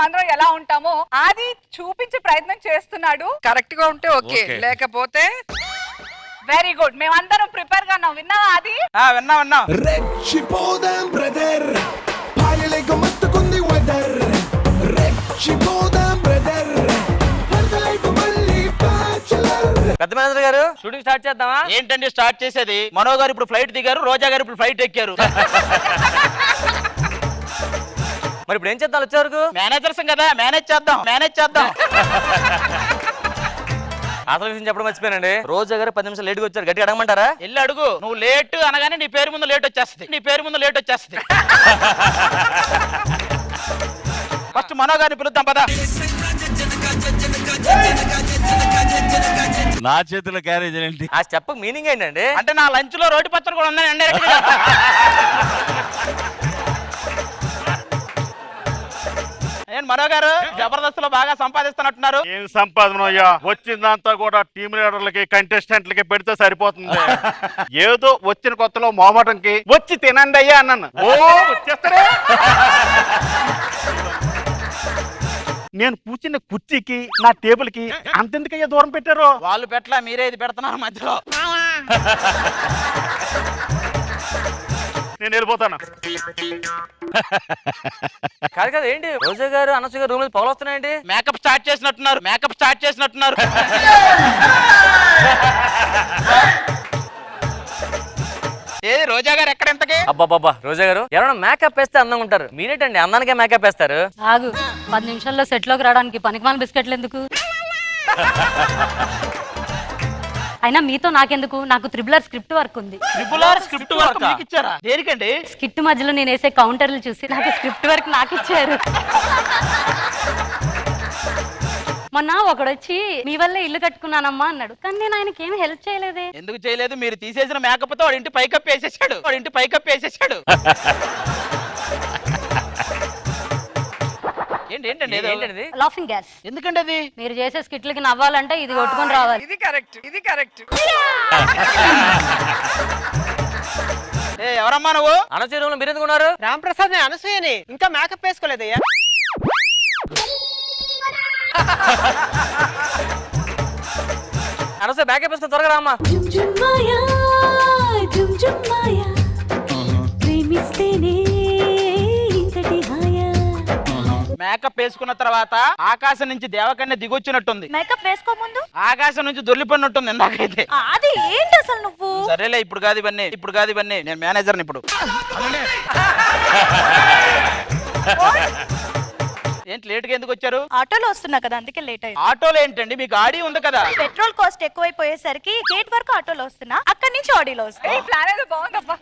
మేమందరం ఎలా ఉంటామో అది చూపించే ప్రయత్నం చేస్తున్నాడు. కరెక్ట్ గా ఉంటే ఓకే, లేకపోతే వెరీ గుడ్. మేమందరం ప్రిపేర్ గా ఉన్నాం. విన్నావా అది? విన్నా రెచ్చిపోదాం బ్రదర్, పాయలేక మస్తుకుంది వెదర్. రెచ్చిపోదాం బ్రదర్, లైఫ్ మళ్ళీ బ్యాచులర్. పెద్ద మేనేజర్ గారు షూటింగ్ స్టార్ట్ చేద్దామా? ఏంటండి స్టార్ట్ చేసేది? మనో గారు ఇప్పుడు ఫ్లైట్ దిగారు, రోజా గారు ఇప్పుడు ఫ్లైట్ ఎక్కారు. మరి ఇప్పుడు ఏం చేద్దాం? వచ్చే వరకు మేనేజర్స్ కదా, మేనేజ్ చేద్దాం. అసలు విషయం చెప్పడం మర్చిపోయానండి. రోజా గారు 10 నిమిషాలు లేట్గా వచ్చారు. గట్టిగా అడగమంటారా? వెళ్ళి అడుగు. నువ్వు లేట్ అనగానే నీ పేరు ముందు లేట్ వచ్చేస్తుంది. ఫస్ట్ మనో గారిని పిలుద్దాం పదా. నా చేతిలో క్యారేజ్ ఏంటి? ఆ స్టెప్ మీనింగ్ ఏంటండి? అంటే నా లంచ్ లో రోటి పచ్చడి కూడా ఉందని మనో గారు జబర్దస్త్ లో బాగా సంపాదిస్తున్నట్టున్నారు. ఏం సంపాదన అయ్యా, వచ్చిందంతా కూడా టీమ్ లీడర్లకి కంటెస్టెంట్లకి పెడితే సరిపోతుంది. ఏదో వచ్చిన కొత్తలో మోమటంకి వచ్చి తినండి అయ్యా అన్నాను. ఓ వచ్చేస్తారే. నేను కూర్చున్న కుర్చీకి నా టేబుల్ కి అంతెందుకయ్యా దూరం పెట్టారు? వాళ్ళు పెట్టలా, మీరే ఇది పెడుతున్నారు మధ్యలో. నేను వెళ్ళిపోతాను. కాదు ఏంటి రోజా గారు అనసూయ గారు రూమ్ లో పొగలు వస్తున్నాయండి? మేకప్ స్టార్ట్ చేసినట్టున్నారు. ఏది రోజా గారు ఎక్కడ ఎంతకి? అబ్బాబ్బా రోజా గారు ఎవరైనా మేకప్ వేస్తే అందంగా ఉంటారు. మీరేటండి అందానికే మేకప్ వేస్తారు? ఆగు, 10 నిమిషాల్లో సెట్ లోకి రావడానికి పనికిమాల బిస్కెట్లు ఎందుకు? అయినా మీతో నాకెందుకు? నాకు త్రిబులర్ స్క్రిప్ట్ వర్క్ ఉంది. స్క్రిప్ట్ వర్క్ మీకు ఇచ్చారా? దేనికండి? స్కిట్ మధ్యలో నేను వేసే కౌంటర్లు చూసి నాకు స్క్రిప్ట్ వర్క్ నాకు ఇచ్చారు. మొన్న ఒకడొచ్చి మీ వల్ల ఇల్లు కట్టుకున్నానమ్మా అన్నాడు, కానీ నేను ఆయనకి ఏమి హెల్ప్ చేయలేదే. ఎందుకు చేయలేదు? మీరు తీసేసిన మేకప్ తో వాడి ఇంటి పైకప్ వేసేసాడు. ఏంటండి లాఫింగ్ గ్యాస్. ఎందుకండి అది? మీరు చేసే స్కిట్లకి నవ్వాలంటే ఇది కొట్టుకొని రావాలి. ఇది కరెక్ట్. ఎవరమ్మా నువ్వు? అనసూయ రూమ్ లో మీరు ఎందుకు ఉన్నారు? రాంప్రసాద్ అనసూయని ఇంకా మేకప్ వేసుకోలేదయ్యా. అనసూయ మేకప్ వేసుకుని త్వరగా రామ్మా. మేకప్ వేసుకున్న తర్వాత ఆకాశం నుంచి దేవకన్య దిగొచ్చినట్టుంది. మేకప్ వేసుకో ముందు ఆకాశం నుంచి దొర్లిపడినట్టుంది ఇందాకైతే. అది ఏంటి అసలు నువ్వు? సరేలే, ఇప్పుడు కాదు ఇవన్నీ. నేను మేనేజర్ని ఇప్పుడు. ఏంటి లేట్ గా ఎందుకు వచ్చారు? ఆటోలో వస్తున్నా కదా, అందుకే లేట్ అయింది. ఆటోలో ఏంటండి? మీకు ఆడి ఉంది కదా. పెట్రోల్ కాస్ట్ ఎక్కువైపోయేసరికి గేట్ వరకు ఆటోలో వస్తున్నా, అక్కడి నుంచి ఆడిలో వస్తున్నా. ప్లాన్ ఏదో బాగుందబ్బా.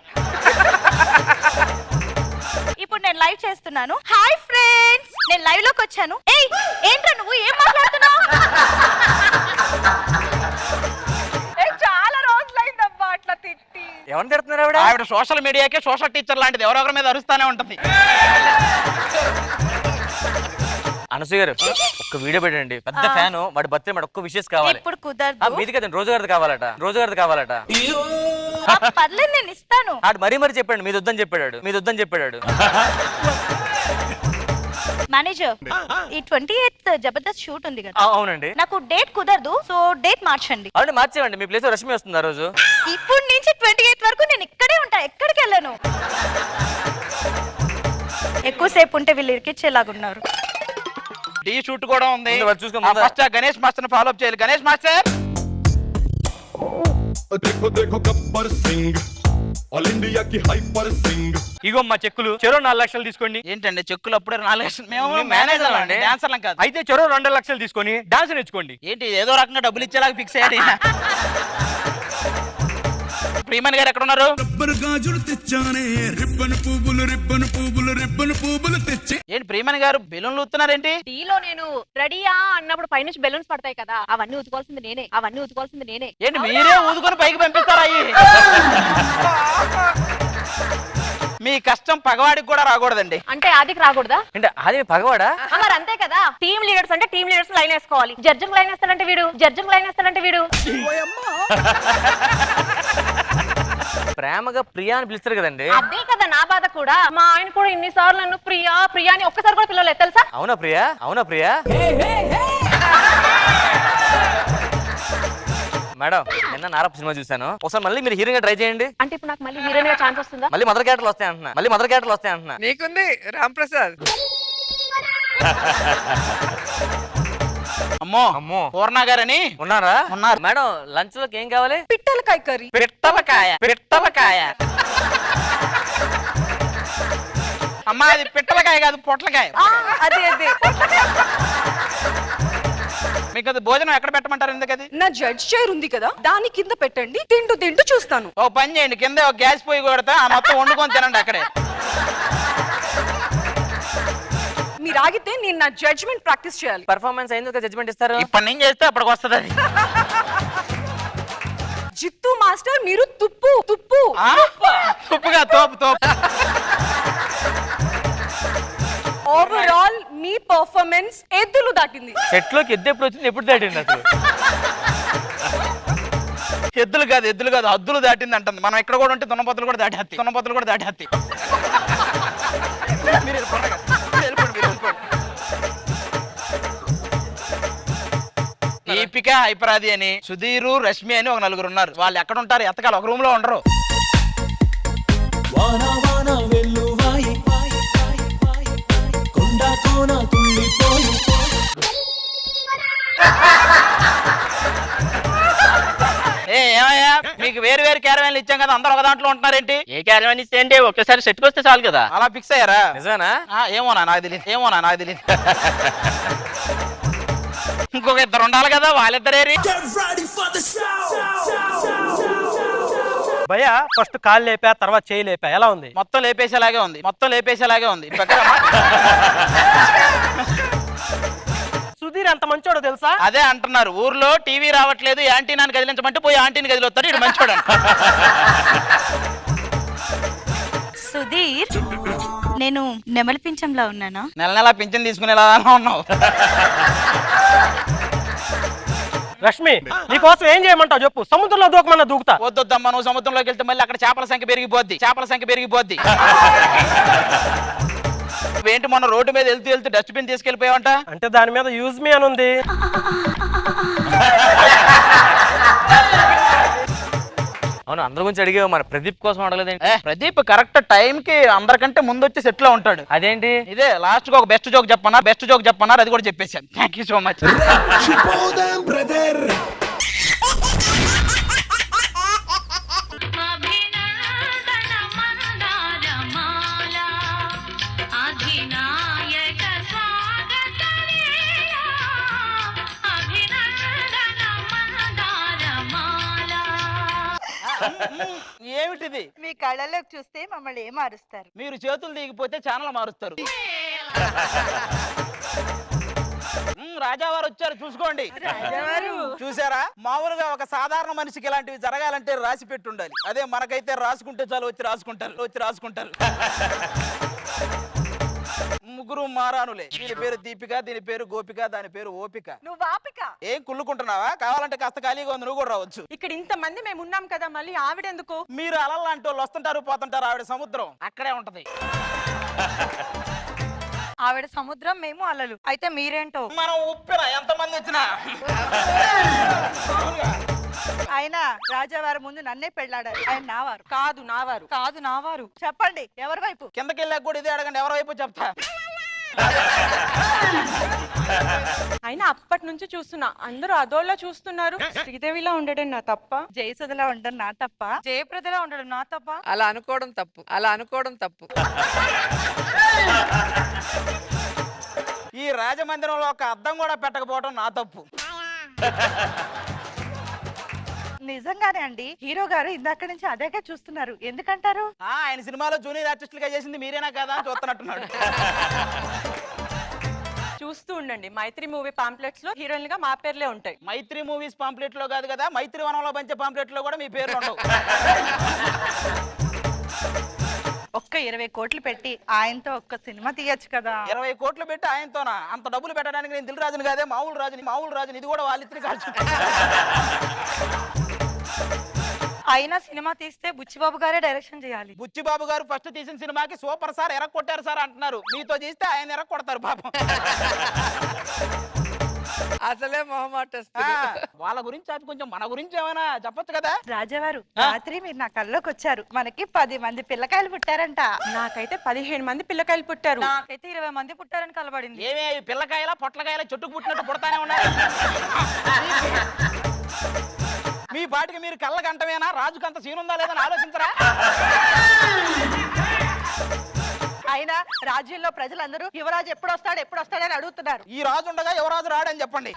ఇప్పుడు నేను లైవ్ చేస్తున్నాను. హాయ్ ఫ్రెండ్స్, నేను లైవ్ లోకి వచ్చాను. ఏంట్రా నువ్వు ఏం మాట్లాడుతున్నావు? చాలా రోజులైందబ్బా అట్లా తిట్టి. ఎవరిని తిడుతున్నారు? ఆవిడ సోషల్ మీడియాకే సోషల్ టీచర్ లాంటిది, ఎవరొకరి మీద అరుస్తానే ఉంటుంది. అనసూయ గారు ఒక్క వీడియో పెట్టండి. పెద్ద ఫ్యాన్, వాడి బర్త్డే మాట ఒక్క విషెస్ కావాలి. ఇప్పుడు కుదరదు. మీది కదండి, రోజు గారిది కావాలట. పర్లేదు, నేను ఇస్తాను. ఆడు మరీ చెప్పాడు మీది వద్దని చెప్పాడు. మేనేజర్, ఈ 28th జబర్దస్త్ షూట్ ఉంది కదా. అవునండి. నాకు డేట్ కుదరదు, సో డేట్ మార్చండి. అవును మార్చేవండి. మీ ప్లేస్ రష్మి వస్తుంది ఆ రోజు. ఇప్పుడు నుంచి 28th వరకు నేను ఇక్కడే ఉంటా, ఎక్కడికి వెళ్ళను. ఎక్కువసేపు ఉంటే వీళ్ళు ఇరికిచ్చేలాగున్నారు. డి షూట్ కూడా ఉంది. First Ganesh master follow up చేయాలి. గణేష్ మాస్టర్, देखो गब्बर सिंह, ఆల్ ఇండియా కి హైపర్ సింగ్. ఇగో మా చెక్కులు చెరో 4 లక్షలు తీసుకోండి. ఏంటండి చెక్కులు అప్పుడే 4 లక్షలు? మేము మేనేజర్ అండి, డాన్సర్లం కాదు. అయితే చెరో 2 లక్షలు తీసుకొని డాన్స్ నేర్చుకోండి. ఏంటి ఏదో రకంగా డబ్బులు ఇచ్చేలాగా ఫిక్స్ అయ్యాడు. ప్రియమణి గారు ఎక్కడ ఉన్నారు? రబ్బర్ గాజులు తెచ్చానే, రిబ్బన్ పువ్వులు తెచ్చి. ఏంటి ప్రియమణి గారు బెలూన్లు ఊతున్నారేంటి? టీలో నేను రెడీయా అన్నప్పుడు పైనుంచి బెలూన్స్ పడతాయి కదా, అవన్నీ ఉతుకోవాల్సింది నేనే. ఏంటి మీరే ఊదుకొని పైకి పంపిస్తారా? మీ కష్టం పగవాడికి కూడా రాకూడదండి. అంటే ఆదికి రాకూడదా? అంటే ఆది పగవాడా? మరి అంతే కదా. టీమ్ లీడర్స్ అంటే టీమ్ లీడర్స్ లైన్ వేసుకోవాలి. జడ్జింగ్ లైన్ వేస్తాడంటే వీడు. ప్రేమగా ప్రియా అని పిలుస్తారు కదండి. అదే కదా నా బాధ కూడా. మా ఆయన కూడా ఇన్నిసార్లు నన్ను ప్రియా అని ఒక్కసారి కూడా పిలవలేదు తెలుసా. అవునా ప్రియా? అవునా ప్రియా? మేడం నిన్న నారప్ప సినిమా చూసాను, ఒకసారి మళ్ళీ మీరు హీరోగా ట్రై చేయండి. అంటే ఇప్పుడు నాకు మళ్ళీ హీరోయిన్ గా ఛాన్స్ వస్తుందా? మళ్ళీ మదర్ క్యారెక్టర్లు వస్తాయి అంటున్నా, మళ్ళీ మదర్ క్యారెక్టర్లు వస్తాయి అంటున్నా. నీకుంది రామ్ ప్రసాద్. అమ్మో అమ్మో పూర్ణ గారని ఉన్నారా? ఉన్నారు. మేడం లంచ్ లోకి ఏం కావాలి? పిట్టలకాయ కర్రీ. పిట్టలకాయ పిట్టలకాయ. అమ్మా అది పిట్టలకాయ కాదు పొట్లకాయ. అదే అదే. మీకు అది భోజనం ఎక్కడ పెట్టమంటారు? ఎందుకది? నా జడ్జ్ చైర్ ఉంది కదా, దాని కింద పెట్టండి, తింటూ తింటూ చూస్తాను. ఓ పని చేయండి, కింద ఒక గ్యాస్ పొయ్యి కొడతా, ఆ మొత్తం వండుకొని తినండి అక్కడే. మీరు ఆగితే నేను నా జడ్జ్మెంట్ ప్రాక్టీస్ చేయాలి. పర్ఫార్మెన్స్ అయిన జడ్జ్మెంట్ ఇస్తారు. ఇప్పటి నుంచి చేస్తే అప్పటికి వస్తుంది అది. జిత్తు మాస్టర్ మీరు తుప్పు తుప్పు. ఆ? ఉప్పుగా తోపు తోపు. ఓవరాల్ మీ పర్ఫార్మెన్స్ ఎద్దులు దాటింది. సెట్ లోకి ఎద్దు ఎప్పుడు వచ్చింది, ఎప్పుడు దాటింది అసలు? ఎద్దులు కాదు హద్దులు దాటింది అంటుంది. మనం ఎక్కడ కూడా ఉంటే దున్నపోతులు కూడా దాటేస్తాయి. మీరు వెళ్ళిపోండి. దీపిక హైపరాది అని, సుధీరు, రష్మి అని ఒక నలుగురు ఉన్నారు. వాళ్ళు ఎక్కడ ఉంటారు? ఎత్తకాలు ఒక రూమ్ లో ఉండరు. ఏమయ్యా మీకు వేరు వేరు క్యారవాన్లు ఇచ్చాం కదా, అందరూ ఒక దాంట్లో ఉంటున్నారేంటి? ఏ క్యారవాన్ ఇస్తే అంటే ఒక్కసారి సెట్కి వస్తే చాలు కదా. అలా ఫిక్స్ అయ్యారా? నిజమేనా? ఏమోనా నాకు తెలియదు. ఇంకొక ఇద్దరు ఉండాలి కదా, వాళ్ళిద్దరేరి. భయ్యా ఫస్ట్ కాలు లేపా, తర్వాత చేయి లేపా, ఎలా ఉంది? మొత్తం లేపేసేలాగే ఉంది. సుధీర్ అంత మంచోడు తెలుసా? అదే అంటున్నారు, ఊర్లో టీవీ రావట్లేదు, యాంటీనాని కదిలించమంటే పోయి యాంటీని కదిలిస్తాడు. ఇటు మంచోడు. సుధీర్, నేను నెమలి పింఛంలా ఉన్నానా? నెల నెల పింఛన్ తీసుకునేలా ఉన్నావు. రష్మి నీకోసం ఏం చేయమంటావు చెప్పు? సముద్రంలో దూకమన్నా దూకుతా. వద్దొద్దమ్మా, నువ్వు సముద్రంలోకి వెళ్తే మళ్ళీ అక్కడ చేపల సంఖ్య పెరిగిపోద్ది. ఏంటి మొన్న రోడ్డు మీద వెళ్తూ డస్ట్బిన్ తీసుకెళ్లిపోయావంట? అంటే దాని మీద యూజ్ మీ అని ఉంది. అవును, అందరి గురించి అడిగావు, మరి ప్రదీప్ కోసం అడగలేదేంటి? ప్రదీప్ కరెక్ట్ టైం కి అందరికంటే ముందు వచ్చి సెట్ లో ఉంటాడు. అదేంటి? ఇదే లాస్ట్ గా ఒక బెస్ట్ జోక్ చెప్పన్నారు, అది కూడా చెప్పేశాను. Thank you so much. ఏమిటిది? మీ కళ్ళలోకి చూస్తే మమ్మల్ని ఏం మారుస్తారు? మీరు చేతులు దిగిపోతే ఛానల్ మారుస్తారు. రాజావారు వచ్చారు, చూసుకోండి. చూసారా? మామూలుగా ఒక సాధారణ మనిషికి ఇలాంటివి జరగాలంటే రాసి పెట్టుండాలి. అదే మనకైతే రాసుకుంటే చాలు, వచ్చి రాసుకుంటారు. ముగ్గురు మారానులే. దీని పేరు దీపిక, దీని పేరు గోపిక, దాని పేరు ఓపిక. నువ్వు ఆపిక. ఏం కుళ్ళుకుంటున్నావా? కావాలంటే కాస్త ఖాళీగా ఉంది, నువ్వు కూడా రావచ్చు. ఇక్కడ ఇంత మంది మేము ఉన్నాం కదా, మళ్ళీ ఆవిడెందుకు? మీరు అలల్లాంటి వాళ్ళు వస్తుంటారు పోతుంటారు, ఆవిడ సముద్రం అక్కడే ఉంటది. ఆవిడ సముద్రం, మేము అలలు. అయితే మీరేంటో? మనం ఉప్పిన ఎంతమంది వచ్చినా. అయినా రాజావారి ముందు నన్నే పెళ్ళాడారు. ఆయన నావారు కాదు, నావారు. చెప్పండి ఎవరి వైపు? కిందకి వెళ్ళాక కూడా ఇదే అడగండి, ఎవరి వైపు చెప్తా. అయినా అప్పటి నుంచి చూస్తున్నా, అందరూ అదోళ్ళ చూస్తున్నారు. శ్రీదేవిలా ఉండడం నా తప్ప, జయసుధలా ఉండడం నా తప్ప, జయప్రదలా ఉండడం నా తప్ప. అలా అనుకోవడం తప్పు. ఈ రాజమందిరంలో ఒక అద్దం కూడా పెట్టకపోవడం నా తప్పు. నిజంగానే అండి, హీరో గారు ఇందాక నుంచి అదేగా చూస్తున్నారు, ఎందుకంటారు? ఆయన సినిమాలో జూనియర్ ఆర్టిస్టులుగా చేసింది మీరేనా కదా అని చూస్తున్నట్టున్నాడు. చూస్తూ ఉండండి. మైత్రి మూవీ పాంప్లెట్స్ లో హీరోయిన్ గా మా పేర్లే ఉంటాయి. మైత్రి మూవీస్ పాంప్లెట్ లో కాదు కదా, మైత్రి వనంలో పంచే పాంప్లెట్ లో కూడా మీ పేర్లు ఉండవు. ఒక్క 20 కోట్లు పెట్టి ఆయనతో ఒక్క సినిమా తీయచ్చు కదా. 20 కోట్లు పెట్టి ఆయనతోనా? అంత డబ్బులు పెట్టడానికి నేను దిల్ రాజుని కాదే, మామూలు రాజుని. ఇది కూడా వాళ్ళిద్దరి కాల్చు. అయినా సినిమా తీస్తే బుచ్చిబాబు గారే డైరెక్షన్ చేయాలి. బుచ్చిబాబు గారు ఫస్ట్ తీసిన సినిమాకి సూపర్ సార్ ఎరగ కొట్టారు సార్ అంటున్నారు. మీతో చేస్తే ఆయన ఎరగ కొడతారు పాపం. అసలే మొహమాట వాళ్ళ గురించి అది కొంచెం మన గురించి ఏమైనా చెప్పొచ్చు కదా. రాజావారు రాత్రి మీరు నా కల్లోకి వచ్చారు. మనకి 10 మంది పిల్లకాయలు పుట్టారంట. నాకైతే 15 మంది పిల్లకాయలు పుట్టారు. నాకైతే 20 మంది పుట్టారని కలబడింది. ఏమే ఈ పిల్లకాయల పొట్లకాయల చెట్టుకు పుట్టినట్టు పుడతానే ఉన్నారు. మీ పాటికి మీరు కళ్ళ గంటమేనా? రాజుకు అంత సీన్ ఉందా లేదని ఆలోచించరా? అయినా రాజ్యంలో ప్రజలందరూ యువరాజు ఎప్పుడు వస్తాడని అడుగుతున్నారు. ఈ రాజు ఉండగా యువరాజు రాడని చెప్పండి.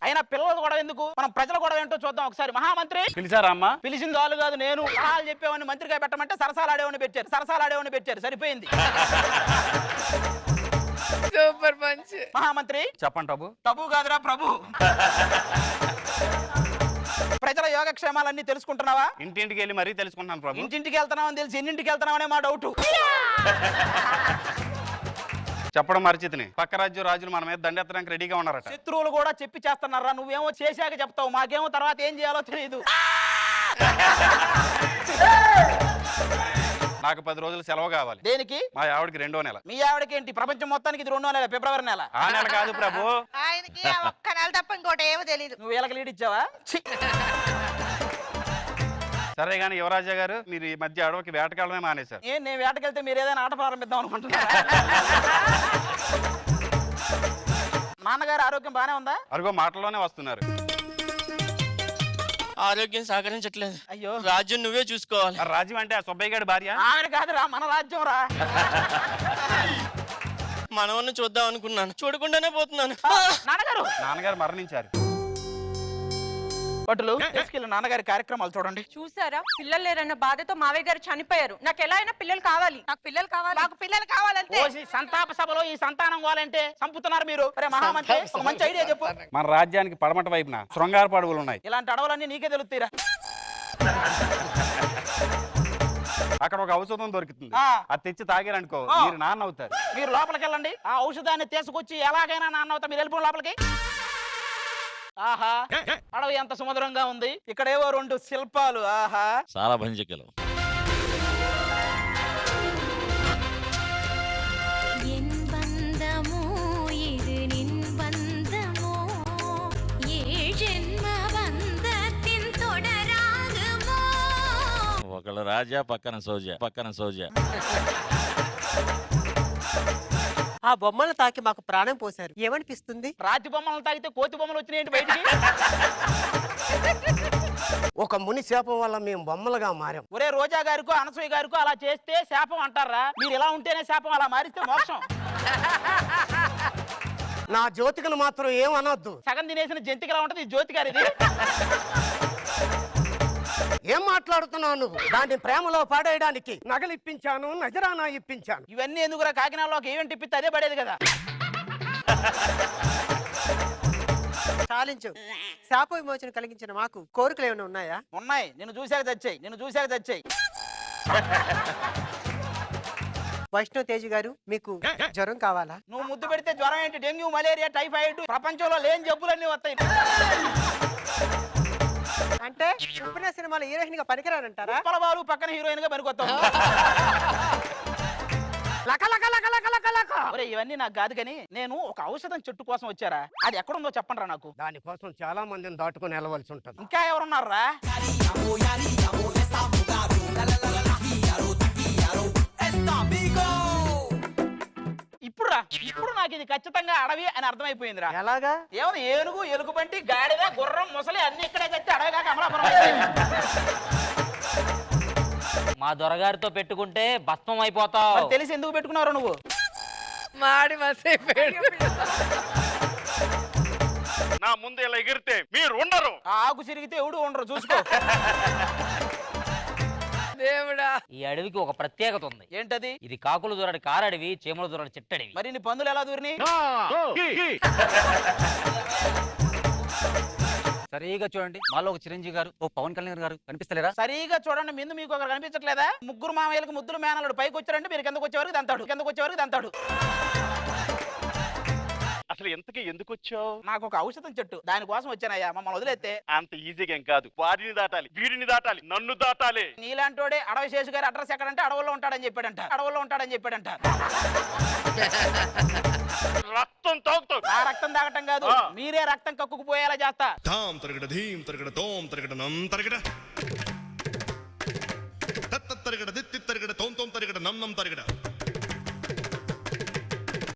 అయినా పిల్లలు గొడవ ఎందుకు, మనం ప్రజల గొడవ ఏంటో చూద్దాం ఒకసారి. మహామంత్రి పిలిచారా అమ్మా? పిలిచింది వాళ్ళు కాదు, నేను సలహాలు చెప్పేవాడిని మంత్రిగా పెట్టమంటే సరసాలు ఆడేవాడిని పెట్టారు. సరిపోయింది. Super punch. మహామంత్రి చెప్పండి బాబు. తబు కాదురా ప్రభు. ప్రజల యోగక్షేమాలన్నీ తెలుసుకుంటున్నావా? ఇంటింటికి వెళ్ళి మరీ తెలుసుకుంటాను ప్రభు. ఇంటింటికి వెళ్తున్నావని తెలిసి ఎన్నింటికి వెళ్తున్నావనే మా డౌట్. చెప్పడం మరిచితిని. పక్క రాజ్యం రాజులు మన మీద దండెత్తడానికి రెడీగా ఉన్నారట. శత్రువులు కూడా చెప్పి చేస్తున్నారా? నువ్వేమో చేశాక చెప్తావు, మాకేమో తర్వాత ఏం చేయాలో తెలియదు. నాకు 10 రోజులు సెలవు కావాలి. దేనికి? మా ఆవిడకి 2వ నెల. మీ ఆవిడకి ఏంటి? ప్రపంచం మొత్తానికి ఇది 2వ నెల, ఫిబ్రవరి నెల. ఆ నెల కాదు ప్రభు. ఆయనకి ఒక్క నెల తప్ప ఇంకోటి ఏమో తెలియదు. నువ్వు వీళ్ళకి లీడ్ ఇచ్చావా? ఛీ! సరే గాని యువరాజా గారు, మీరు ఈ మధ్య అడవికి వేటకాలమే మానేశారు. నేను వేటకెళ్తే మీరు ఏదైనా ఆట ప్రారంభిద్దాం అనుకుంటున్నారా? నాన్నగారు ఆరోగ్యం బానే ఉందా? అరుగో మాటల్లోనే వస్తున్నారు. ఆరోగ్యం సహకరించట్లేదు. అయ్యో, రాజ్యం నువ్వే చూసుకోవాలి. ఆ రాజ్యం అంటే ఆ సుబ్బయ్య గారి భార్య. ఆవిడ కాదురా, మన రాజ్యం రా. మనవన్ని చూద్దాం అనుకున్నాను, చూడకుండానే పోతున్నాను. నాన్నగారు నాన్నగారు మరణించారు. పట్టులు తీసుకెళ్ళి నాన్నగారి కార్యక్రమాలు చూడండి. చూసారా, పిల్లలు లేరన్న బాధతో మావయ్య గారు చనిపోయారు. నాకు ఎలా అయినా పిల్లలు కావాలి. నాకు పిల్లలు కావాలి. నాకు పిల్లలు కావాలంటే ఓసి సంతాప సభలో ఈ సంతానం కావాలంటే చంపుతున్నారు మీరు. అరే మహామంత్రి, ఒక మంచి ఐడియా చెప్పు. మన రాజ్యానికి పడమట వైపున శృంగారపు అడవులు ఉన్నాయి. ఇలాంటి అడవులన్నీ నీకే తెలుస్తాయిరా. అక్కడ ఒక ఔషధం దొరుకుతుంది. ఆ. అది తెచ్చి తాగారనుకో, ఆ. మీరు నాన్న అవుతారు. మీరు లోపలికి వెళ్ళండి, ఆ ఔషధాన్ని తీసుకొచ్చి ఎలాగైనా నాన్న అవుతా. మీరు వెళ్ళిపోండి లోపలికి. ఆహా, అడవి ఎంత సుమధురంగా ఉంది. ఇక్కడేవో 2 శిల్పాలు. ఆహా, చాలా భంజికలు. ఒకళ్ళు రాజా, పక్కన సోజా. ఆ బొమ్మలు తాకి మాకు ప్రాణం పోశారు. ఏమనిపిస్తుంది? రాతి బొమ్మలను తాగితే కోతి బొమ్మలు వచ్చినాయండి బయటికి. ఒక ముని శాపం వల్ల మేము బొమ్మలుగా మారాం. ఒరే రోజా గారికో అనసూయ గారికో అలా చేస్తే శాపం అంటారా? మీరు ఇలా ఉంటేనే శాపం, అలా మారిస్తే మోక్షం. నా జ్యోతికను మాత్రం ఏం అనొద్దు. సగం తినేసిన జంతికలా ఉంటది ఈ జ్యోతి గారిది. ఏం మాట్లాడుతున్నావు నువ్వు? దాన్ని ప్రేమలో పాడేయడానికి నగలు ఇప్పించాను, నజరానా ఇప్పించాను. ఇవన్నీ ఎందుకురా? కాకినాడలో ఒక ఈవెంట్ ఇప్పిస్తే అదే పడేది కదా. చాలించు. శాప విమోచన కలిగించిన మాకు కోరికలు ఏమైనా ఉన్నాయా? ఉన్నాయి. నిన్ను చూశాక తెచ్చాయి. వైష్ణవ్ తేజ్ గారు, మీకు జ్వరం కావాలా? నువ్వు ముద్దు పెడితే జ్వరం ఏంటి? డెంగ్యూ, మలేరియా, టైఫాయిడ్, ప్రపంచంలో లేని జబ్బులన్నీ వస్తాయి. అంటే ఉప్పిన సినిమాలో హీరోయిన్ గా పనికిరానంటారా? పొలబాలు పక్కన హీరోయిన్ గా పనికొస్తావు. ఒరే, ఇవన్నీ నాకు కాదు కానీ నేను ఒక ఔషధం చెట్టు కోసం వచ్చారా? అది ఎక్కడుందో చెప్పండి రా నాకు. దానికోసం చాలా మందిని దాటుకుని వెళ్ళవలసి ఉంటుంది. ఇంకా ఎవరున్నారా? ఇప్పుడు నాకు ఇది ఖచ్చితంగా అడవి అని అర్థమైపోయిందిరా. ఎలాగా? ఏమన్నా ఏనుగు, ఎలుగుబంటి, గాడిద, గుర్రం, ముసలి అన్ని ఇక్కడే తెచ్చి అడవిగా అమలాపురం అయిపోయింది. మా దొరగారితో పెట్టుకుంటే భస్మం అయిపోతావు. మరి తెలిసి ఎందుకు పెట్టుకున్నావు నువ్వు? మాడి మసైపోయాడు. నా ముందు ఇలా ఎగిరితే మీరు ఉండరు. ఆ ఆకు చిరిగితే ఎవడు ఉండరు, చూసుకో. దేవుడా, ఈ అడవికి ఒక ప్రత్యేకత ఉంది. ఏంటది? ఇది కాకులు దూరడి కారడవి, చీమల దూరడి చిట్టడివి. మరి నీ పందులు ఎలా దూరిని? సరిగా చూడండి, మాలో ఒక చిరంజీవి గారు, ఓ పవన్ కళ్యాణ్ గారు కనిపిస్తలేరా? సరిగా చూడండి, ముందు మీకు ఒకరు కనిపించట్లేదా? ముగ్గురు మామయ్యలకు ముద్దులు మేనలుడు పైకి వచ్చారంటే మీరు కిందకు వచ్చే వరకు దంతాడు. అసలు ఎంతకీ ఎందుకు వచ్చావు? నాకు ఒక ఔషధం చెట్టు దానికోసం వచ్చానయ్యా, మమ్మల్ని వదిలేస్తే. అంత ఈజీగా ఏం కాదు. వాడిని దాటాలి, వీడిని దాటాలి, నన్ను దాటాలి. నీలాంటోడే అడవి శేషు గారి అడ్రస్ ఎక్కడంటే అడవుల్లో ఉంటాడని చెప్పాడంట. రక్తం తాగుతావు. ఆ రక్తం తాగటం కాదు, మీరే రక్తం కక్కుకుపోయేలా చేస్తా. తాం తరగడ ధీం తరగడ తోం తరగడ నం తరగడ తత్త తరగడ దిత్తి తరగడ తోం తోం తరగడ నం నం తరగడ.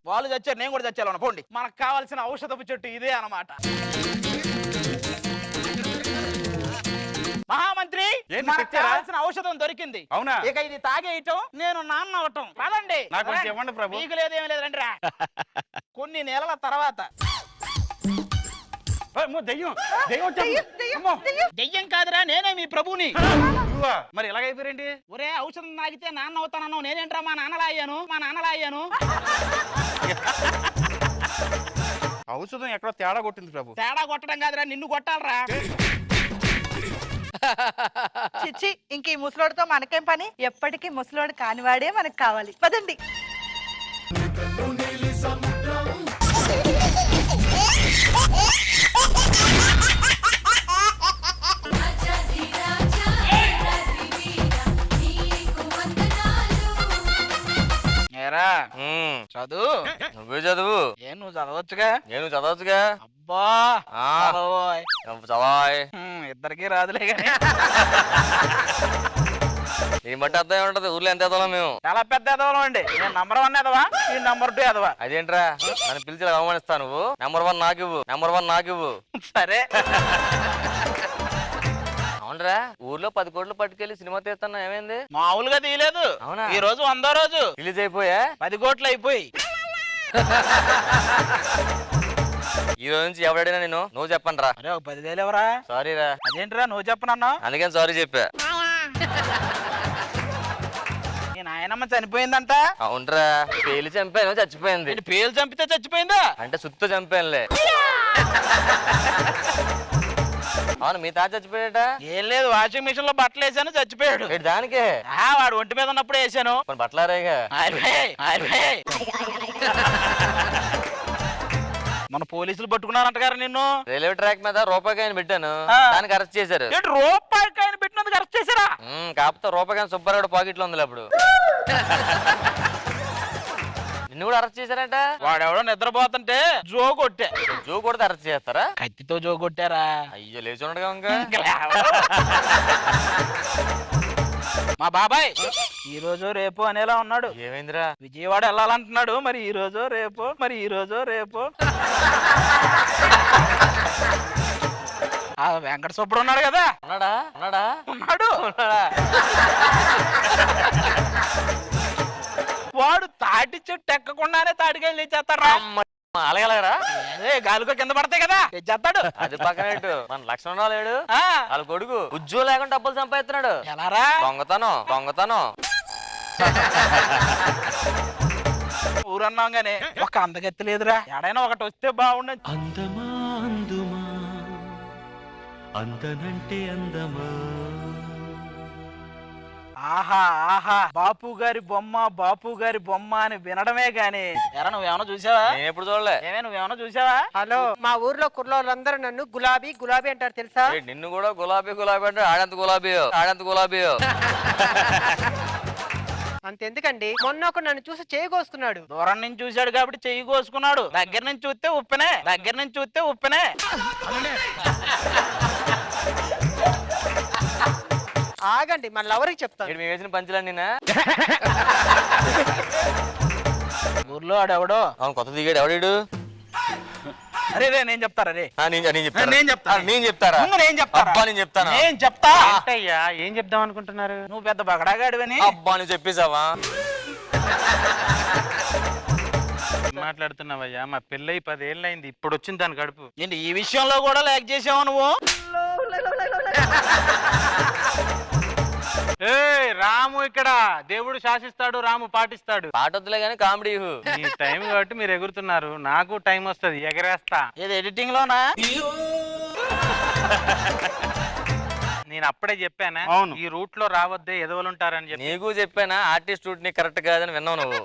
వాళ్ళు చచ్చారు, నేను కూడా చచ్చాను. పోండి, మనకు కావాల్సిన ఔషధపు చెట్టు ఇదే అన్నమాట. మహామంత్రి, ఏంటి మనకు తెచ్చారా? కావాల్సిన ఔషధం దొరికింది. అవునా? ఇక ఇది తాగేయటం, నేను నాన్న అవటం. పదండి. నాకు కొంచెం ఇవ్వండి ప్రభు. మీకు లేదేం లేదు, రండి రా. కొన్ని నెలల తర్వాత దెయ్యం కాదురా, నేనే మీ ప్రభుని. మరి ఎలాగైపోయారండి? ఒరే, ఔషధం తాగితే నాన్న అవుతానన్నావు, నేనేంట్రా మా నాన్నలా అయ్యాను. ఔషధం ఎక్కడో తేడా కొట్టింది ప్రభు. తేడా కొట్టడం కాదురా, నిన్ను కొట్టాలరా. చిచ్చి, ఇంక ఈ ముసలోడితో మనకేం పని? ఎప్పటికీ ముసలోడు కానివాడే మనకు కావాలి. పదండి. ఏరా ఉమ్, చదువు. నువ్వే చదువు. నువ్వు చదవచ్చుగా. నేను చదవచ్చుగా. అబ్బా ఆ. చదవోయ్. చదవాయ్. ఇద్దరికి రాదులే కానీ దీన్ని బట్టి అర్థం ఏముంటది, ఊర్లో ఎంత ఎదవలం మేము. చాలా పెద్ద ఎదవలం అండి. నేను నంబర్ 1 ఎదవా, ఈ నంబర్ 2 ఎదవా. అదేంట్రా నన్ను పిలిచి అవమానిస్తా నువ్వు? నెంబర్ 1 నాకివ్వు. సరే. అవునరా, ఊర్లో 10 కోట్లు పట్టుకెళ్లి సినిమా తీస్తున్నా, ఏమైంది? మామూలుగా తీయలేదు. అవునా? ఈ రోజు 100వ రోజు రిలీజ్ అయిపోయా? 10 కోట్లు అయిపోయి. ఈ రోజు నుంచి ఎవడైనా నేను నువ్వు చెప్పను రా. అరే, ఒక 10,000 ఎవరా? సారీ రా. అదేంటిరా నువ్వు చెప్పనన్నా? అందుకని సారీ చెప్పా. నీ నాయనమ్మ చనిపోయిందంట. అవునరా, పేలి చంపాను, చచ్చిపోయింది. ఏంటి, పేలు చంపితే చచ్చిపోయిందా? అంటే సుత్తు చంపానులే. అవును, మీ తాత చచ్చిపోయాట? ఏం లేదు, వాషింగ్ మిషన్ లో బట్టలు వేసాను, చచ్చిపోయాడు. ఏంటి దానికే? వాడు ఒంటి మీద ఉన్నప్పుడే వేసాను. కొన్ని బట్టలారేగా. మన పోలీసులు పట్టుకున్నారంట గారు నిన్ను. రైల్వే ట్రాక్ మీద రూపాయికాయని పెట్టాను, దానికి అరెస్ట్ చేశారు. ఏంటి, రూపాయికాయని పెట్టినందుకు అరెస్ట్ చేశారా? కాకపోతే రూపాయికాయని సుబ్బారావు పాకెట్ లో ఉంది అప్పుడు. నిన్ను కూడా అరెస్ట్ చేశారంట. వాడెవడో నిద్రపోతుంటే జో కొట్టే. జో కొడితే అరెస్ట్ చేస్తారా? కత్తితో జో కొట్టారా? అయ్యో, లేచి ఉండగా ఇంకా. మా బాబాయ్ ఈ రోజు రేపు అనేలా ఉన్నాడు. ఏమైందిరా? విజయవాడ వెళ్ళాలంటున్నాడు. మరి ఈ రోజు రేపు ఆ వెంకట సుబ్బడు ఉన్నాడు కదా. ఉన్నాడు. వాడు తాటి చెట్టు ఎక్కకుండానే తాటికాయలు తెచ్చేస్తారా? అలాగలరా? అదే గాలికో కింద పడతాయి కదా, తెచ్చేస్తాడు. అది పక్కన మన లక్ష్మణరావు లేడు, వాళ్ళ కొడుకు ఉద్యోగం లేకుండా డబ్బులు సంపాదిస్తున్నాడు. ఎలారా? దొంగతనం. ఊరన్నాం గానే ఒక అందగత్తి లేదురా. ఎడైనా ఒకటి వస్తే బాగుండదు. అందమా అందుమా అందనంటే అందమా. ఆహా బాపు గారి బొమ్మ అని వినడమే గాని ఎరా నువ్వేమన్నా చూసావా? నేను ఎప్పుడు చూడలే. నువ్వేమన్నా చూసావా? హలో, మా ఊర్లో కుర్రోళ్ళందరూ నన్ను గులాబీ అంటారు తెలుసా? నిన్ను కూడా గులాబీ అంటే ఆడంత గులాబీ. అంతెందుకండి, మొన్న ఒక నన్ను చూసి చేయగోస్తున్నాడు. దూరం నుంచి చూశాడు కాబట్టి చెయ్యి కోసుకున్నాడు. దగ్గర నుంచి చూస్తే ఉప్పెనే. ఆగండి, మళ్ళీ ఎవరికి చెప్తాను. మీ వేసిన పంచులన్నీనా? ఊర్లో ఆడెవడో అవును, కొత్త దిగాడు. ఎవడు? అరే నేను చెప్తారా? నేను చెప్తా. అయ్యా, ఏం చెప్దాం అనుకుంటున్నారు? నువ్వు పెద్ద బగడాగాడివని. అబ్బా, నువ్వు చెప్పేసావా? మాట్లాడుతున్నావయ్యా, మా పెళ్ళై 10 ఏళ్ళైంది, ఇప్పుడు వచ్చింది దాని కడుపు. ఏంటి, ఈ విషయంలో కూడా లాగ్ చేసావా నువ్వు? రాము ఇక్కడ దేవుడు శాసిస్తాడు, రాము పాటిస్తాడు. పాటొద్దులే గానీ కామెడీ. ఈ టైం కాబట్టి మీరు ఎగురుతున్నారు, నాకు టైం వస్తుంది, ఎగరేస్తా. ఏది ఎడిటింగ్ లోనా? నేను అప్పుడే చెప్పానా ఈ రూట్ లో రావద్దే, ఎదవలుంటారని చెప్పి. నీకు చెప్పానా ఆర్టిస్ట్ రూట్ ని కరెక్ట్ కాదని విన్నావు నువ్వు.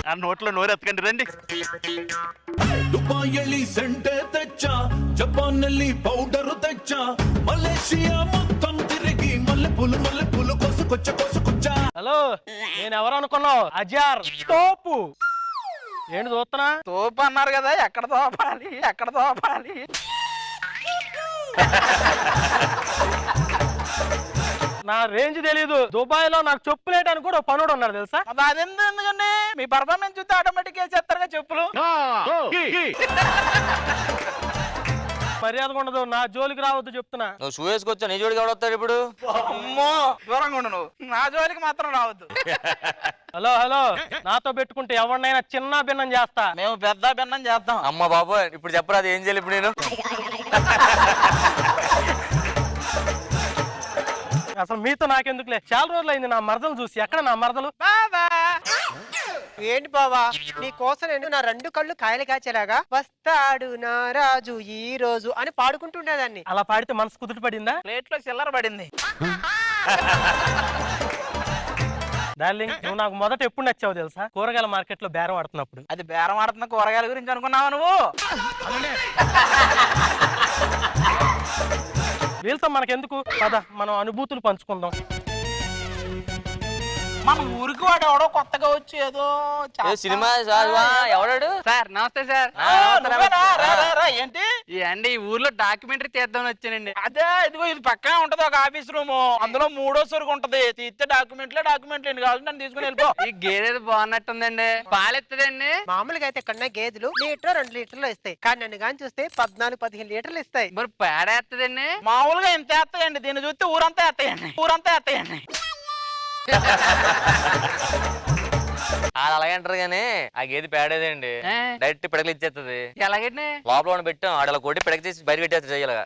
ఆ నోట్లో నోరు ఎత్తకండి రండి. ದುಬಾಯಲ್ಲಿ ಸೆಂಟೆ ತೆಚ್ಚ ಜಪಾನ್ನಲ್ಲಿ ಪೌಡರ್ ತೆಚ್ಚ ಮಲೇಷಿಯಾ మొత్తం తిరిగి మల్లెపూలు కోసుకొచ్చ హలో నేను ఎవరు అనుకున్నావు? అజార్ తోపు. ఏంటి చూస్తున్నా? తోపు అన్నారు కదా, ఎక్కడ తోపాలి ఎక్కడ తోపాలి? నా రేంజ్ తెలీదు. దుబాయ్ లో నాకు చెప్పులేయడానికి కూడా ఒక పనుడు ఉన్నారు తెలుసా? ఎందుకండి మీ పర్ఫార్మెన్స్ చూస్తే ఆటోమేటిక్ వేసేస్తారుగా చెప్పులు. మర్యాద ఉండదు, నా జోలికి రావద్దు చెప్తున్నా. నువ్వు షూ వేసుకొచ్చా, నీ జోడికి ఎవడొస్తాడు ఇప్పుడు? అమ్మో దూరంగా ఉండు నువ్వు, నా జోలికి మాత్రం రావద్దు. హలో హలో, నాతో పెట్టుకుంటే ఎవరినైనా చిన్న భిన్నం చేస్తా. మేము పెద్ద భిన్నం చేద్దాం. అమ్మ బాబు ఇప్పుడు చెప్పరా, అది ఏం చేయాలి ఇప్పుడు నేను? అసలు మీతో నాకెందుకులే, చాలా రోజులు అయింది నా మరదలు చూసి. ఎక్కడ నా మరదలు? బాబా ఏంటి బావా, నీ కోసం నేను నా 2 కళ్ళు కాయలు కాచేలాగా వస్తాడు నా రాజు ఈ రోజు అని పాడుకుంటుండేదాన్ని. అలా పాడితే మనసు కుదుట పడిందా? ప్లేట్లో చిల్లర పడింది. డార్లింగ్, నువ్వు నాకు మొదట ఎప్పుడు నచ్చావు తెలుసా? కూరగాయల మార్కెట్ లో బేరం ఆడుతున్నప్పుడు. అది బేరం ఆడుతున్న కూరగాయల గురించి అనుకున్నావా నువ్వు? వీళ్ళతో మనకెందుకు, పద మనం అనుభూతులు పంచుకుందాం. మన ఊరికి వాడు ఎవడో కొత్తగా వచ్చి ఏదో సినిమా ఎవడాడు? సార్ నమస్తే సార్. ఏంటి అండి ఈ ఊర్లో డాక్యుమెంటరీ తీద్దామని వచ్చానండి. అదే ఇదిగో ఇది పక్కనే ఉంటది ఒక ఆఫీస్ రూమ్, అందులో 3వ సరుకు ఉంటది. తీస్తే డాక్యుమెంట్లే ఎన్ని కావాలి నన్ను తీసుకుని వెళ్ళిపో. ఈ గేదెది బాగున్నట్టుందండి, పాలెత్తదండి. మామూలుగా అయితే కన్నా గేదెలు లీటర్ 2 లీటర్లు ఇస్తాయి, కానీ నన్ను కానీ చూస్తే 14-15 లీటర్లు ఇస్తాయి. మరి పేడేత్తదండి. మామూలుగా ఇంత వేస్తాయండి, దీన్ని చూస్తే ఊరంతా వేస్తాయండి. అలాగే అంటారు కానీ ఆ గేది పేడేదండి, డైరెక్ట్ పిడకలు ఇచ్చేస్తుంది. ఎలాగండి? లోపల పెట్టాం ఆడలా కొట్టి పిడక చేసి బయట పెట్టేస్తారు చెయ్యాలగా.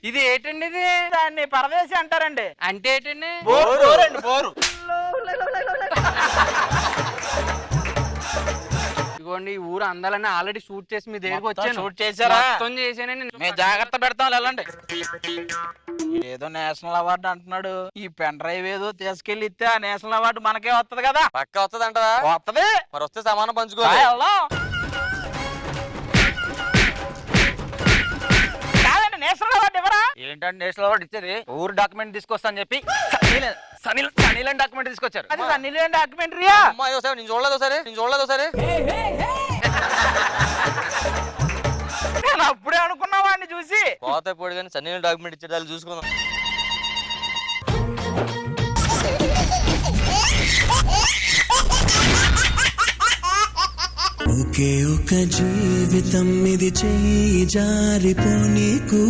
ఇది ఏంటండి? ఇది దాన్ని పరదేశి అంటారండి. అంటే ఏంటండి? బోరు. ఇదిగోండి ఈ ఊరు అందాలని ఆల్రెడీ షూట్ చేసి మీ దగ్గరికి వచ్చాను. షూట్ చేశారా? మొత్తం చేశానండి. మేము జాగ్రత్త పెడతాం వెళ్ళండి. ఏదో నేషనల్ అవార్డు అంటున్నాడు, ఈ పెన్ డ్రైవ్ ఏదో తీసుకెళ్లి ఇస్తే ఆ నేషనల్ అవార్డు మనకే వస్తది కదా. పక్క వస్తుంది అంటదా? వస్తది. మరి వస్తే సమానం పంచుకోవాలి. కాదండి నేషనల్ అవార్డు ఎవరా? ఏంటంటే నేషనల్ అవార్డు ఇచ్చేది ఊరు డాక్యుమెంట్ తీసుకొస్తా అని చెప్పి సనీలని డాక్యుమెంట్ తీసుకొచ్చారు. అది సన్నీలేని డాక్యుమెంటరీయా? అమ్మాయి ఒకసారి నేను చూడలేదు ఒకసారి. నేను అప్పుడే అనుకున్నా వాడిని చూసి. పోతే పోడు కానీ సన్నీల డాక్యుమెంట్ ఇచ్చేది వాళ్ళు చూసుకుందాం. ఒకే ఒక జీవితం ఇది చేయి జారిపోనీకు,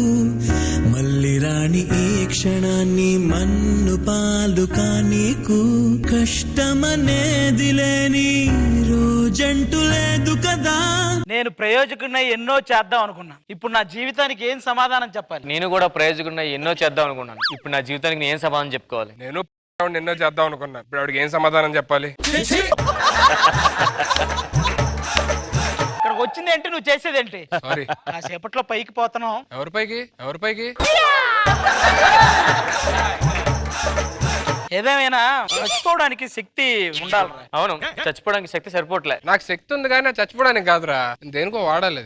మళ్ళీ రాణి ఈ క్షణాన్ని మన్ను పాలు కానీకు, కష్టమనేది లేని రోజంటూ లేదు కదా. నేను ప్రయోజకుడినై ఎన్నో చేద్దాం అనుకున్నా, ఇప్పుడు నా జీవితానికి ఏం సమాధానం చెప్పాలి? నేను కూడా ప్రయోజకుడిని ఎన్నో చేద్దాం అనుకున్నాను, ఇప్పుడు నా జీవితానికి నేను ఏం సమాధానం చెప్పుకోవాలి? నేను ఎన్నో చేద్దాం అనుకున్నా, ఇప్పుడు ఆవిడకి ఏం సమాధానం చెప్పాలి? ఇక్కడికి వచ్చింది ఏంటి, నువ్వు చేసేది ఏంటి? కాసేపట్లో పైకి పోతున్నావు. ఎవరి పైకి? ఏదేమైనా చచ్చిపోవడానికి శక్తి ఉండాలి. అవును, చచ్చిపోవడానికి శక్తి సరిపోవట్లే. నాకు శక్తి ఉంది కానీ చచ్చిపోవడానికి కాదురా, దేనికో వాడాలి.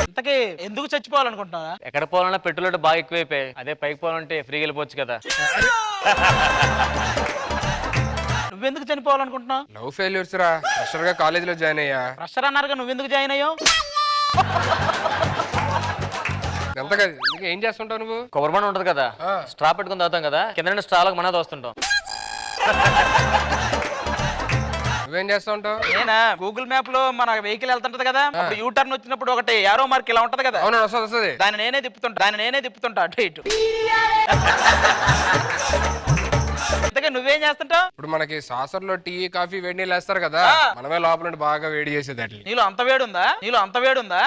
ఇంతకీ ఎందుకు చచ్చిపోవాలనుకుంటున్నావా? ఎక్కడ పోవాలన్నా పెట్రోల్ బాగా ఎక్కువైపోయాయి, అదే పైకి పోవాలంటే ఫ్రీగా వెళ్ళిపోవచ్చు కదా. నువ్వెందుకు చనిపోవాలనుకుంటున్నావు? లవ్ ఫెయిల్యూర్స్ రా, ఫ్రెషర్ గా కాలేజ్ లో జాయిన్ అయ్యా. ఫ్రెషర్ అన్నారుగా, నువ్వెందుకు జాయిన్ అయ్యావు? ఎంతగా ఏం చేస్తుంటావు నువ్వు? కొబ్బరిబండ ఉంటది కదా, స్ట్రా పెట్టుకుని తాగుతాం కదా, కింద స్ట్రాలకు మన దోస్తుంటాం. నువ్వేం చేస్తా ఉంటావు? నేనా గూగుల్ మ్యాప్ లో మన వెహికల్ వెళ్తుంటది కదా, అప్పుడు యూ టర్న్ వచ్చినప్పుడు ఒకటి యారో మార్క్ ఇలా ఉంటది కదా. అవును, వస్తుంది. దాన్ని నేనే తిప్పుతుంటా అటు ఇటు. ఇంతకీ నువ్వేం చేస్తుంటావు? ఇప్పుడు మనకి సాసర్లో టీ కాఫీ వేడి నీళ్ళు వేస్తారు కదా, మనమే లోపల నుండి బాగా వేడి చేసేది. అట్లా నీలో అంత వేడి ఉందా?